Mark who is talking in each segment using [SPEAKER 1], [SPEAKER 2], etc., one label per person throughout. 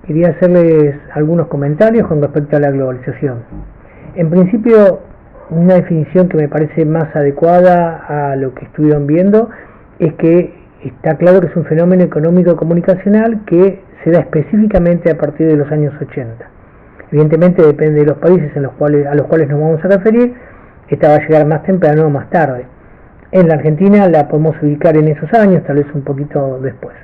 [SPEAKER 1] quería hacerles algunos comentarios con respecto a la globalización. En principio, una definición que me parece más adecuada a lo que estuvieron viendo es que está claro que es un fenómeno económico comunicacional que se da específicamente a partir de los años 80. Evidentemente depende de los países a los cuales nos vamos a referir, esta va a llegar más temprano o más tarde. En la Argentina la podemos ubicar en esos años, tal vez un poquito después.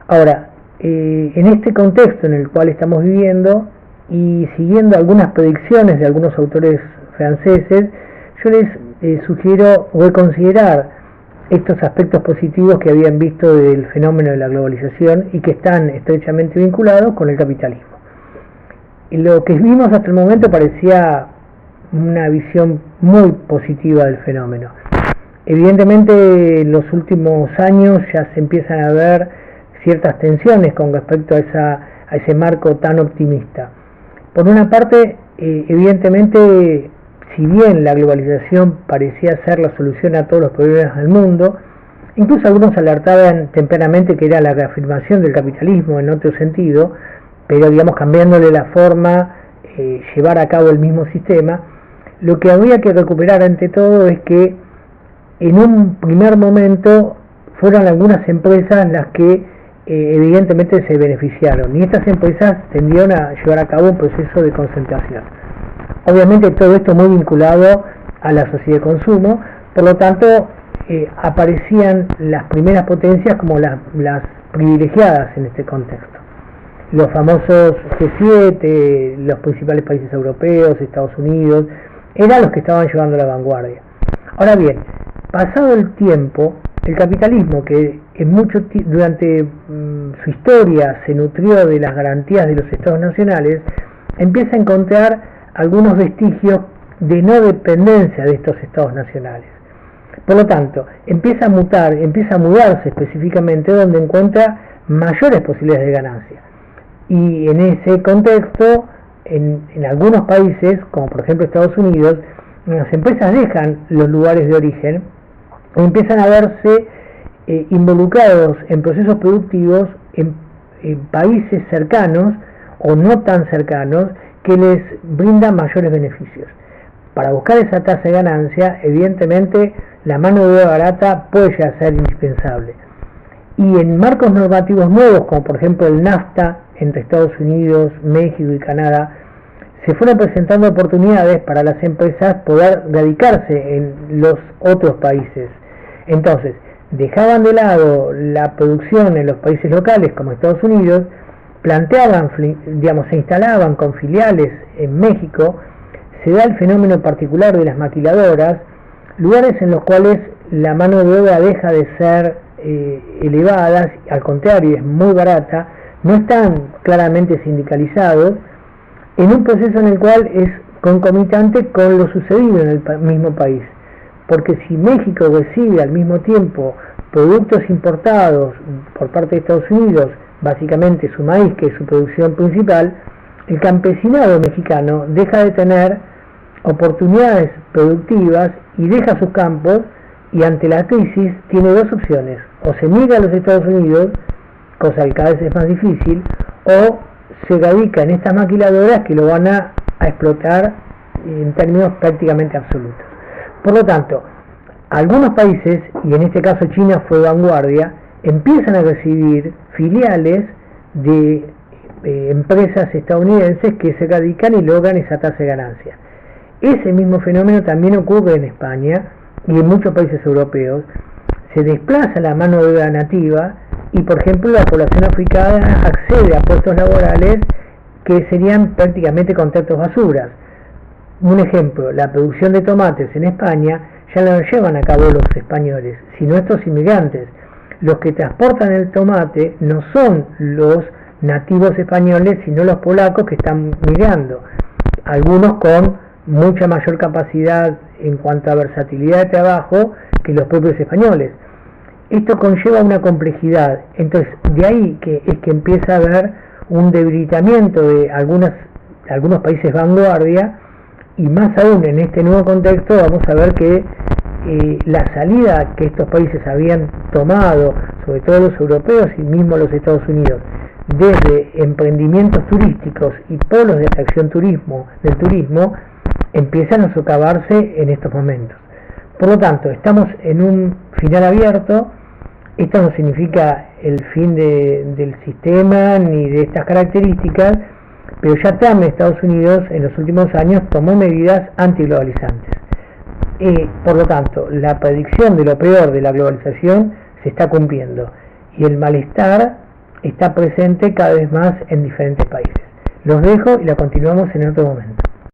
[SPEAKER 1] Ahora, en este contexto en el cual estamos viviendo y siguiendo algunas predicciones de algunos autores franceses, yo les sugiero reconsiderar estos aspectos positivos que habían visto del fenómeno de la globalización y que están estrechamente vinculados con el capitalismo. Y lo que vimos hasta el momento parecía una visión muy positiva del fenómeno. Evidentemente en los últimos años ya se empiezan a ver ciertas tensiones con respecto a ese marco tan optimista. Por una parte, evidentemente, si bien la globalización parecía ser la solución a todos los problemas del mundo, incluso algunos alertaban tempranamente que era la reafirmación del capitalismo en otro sentido, pero digamos cambiándole la forma, llevar a cabo el mismo sistema, lo que habría que recuperar ante todo es que en un primer momento fueron algunas empresas las que evidentemente se beneficiaron, y estas empresas tendieron a llevar a cabo un proceso de concentración. Obviamente todo esto muy vinculado a la sociedad de consumo, por lo tanto aparecían las primeras potencias como las privilegiadas en este contexto. Los famosos G7, los principales países europeos, Estados Unidos, eran los que estaban llevando la vanguardia. Ahora bien, pasado el tiempo, el capitalismo, que durante su historia se nutrió de las garantías de los estados nacionales, empieza a encontrar algunos vestigios de no dependencia de estos estados nacionales. Por lo tanto, empieza a mudarse específicamente donde encuentra mayores posibilidades de ganancia. Y en ese contexto, en algunos países, como por ejemplo Estados Unidos, las empresas dejan los lugares de origen y empiezan a verse involucrados en procesos productivos en países cercanos o no tan cercanos que les brindan mayores beneficios. Para buscar esa tasa de ganancia, evidentemente la mano de obra barata puede llegar a ser indispensable. Y en marcos normativos nuevos, como por ejemplo el NAFTA entre Estados Unidos, México y Canadá, se fueron presentando oportunidades para las empresas poder radicarse en los otros países. Entonces, dejaban de lado la producción en los países locales como Estados Unidos, se instalaban con filiales en México, se da el fenómeno particular de las maquiladoras, lugares en los cuales la mano de obra deja de ser elevada, al contrario, es muy barata, no están claramente sindicalizados, en un proceso en el cual es concomitante con lo sucedido en el mismo país. Porque si México recibe al mismo tiempo productos importados por parte de Estados Unidos, básicamente su maíz, que es su producción principal, el campesinado mexicano deja de tener oportunidades productivas y deja sus campos, y ante la crisis tiene dos opciones: o se migra a los Estados Unidos, cosa que cada vez es más difícil, o se radica en estas maquiladoras que lo van a explotar en términos prácticamente absolutos. Por lo tanto, algunos países, y en este caso China fue vanguardia, empiezan a recibir filiales de empresas estadounidenses que se radican y logran esa tasa de ganancia. Ese mismo fenómeno también ocurre en España y en muchos países europeos. Se desplaza la mano de obra nativa y, por ejemplo, la población africana accede a puestos laborales que serían prácticamente contratos basuras. Un ejemplo, la producción de tomates en España ya la llevan a cabo los españoles, sino estos inmigrantes. Los que transportan el tomate no son los nativos españoles, sino los polacos que están migrando, algunos con mucha mayor capacidad en cuanto a versatilidad de trabajo que los propios españoles. Esto conlleva una complejidad, entonces de ahí que empieza a haber un debilitamiento de algunos países vanguardia, y más aún en este nuevo contexto vamos a ver que la salida que estos países habían tomado, sobre todo los europeos y mismo los Estados Unidos, desde emprendimientos turísticos y polos de atracción del turismo empiezan a socavarse en estos momentos. Por lo tanto, estamos en un final abierto. Esto no significa el fin del sistema ni de estas características, pero ya Trump en Estados Unidos en los últimos años tomó medidas antiglobalizantes. Por lo tanto, la predicción de lo peor de la globalización se está cumpliendo y el malestar está presente cada vez más en diferentes países. Los dejo y la continuamos en otro momento.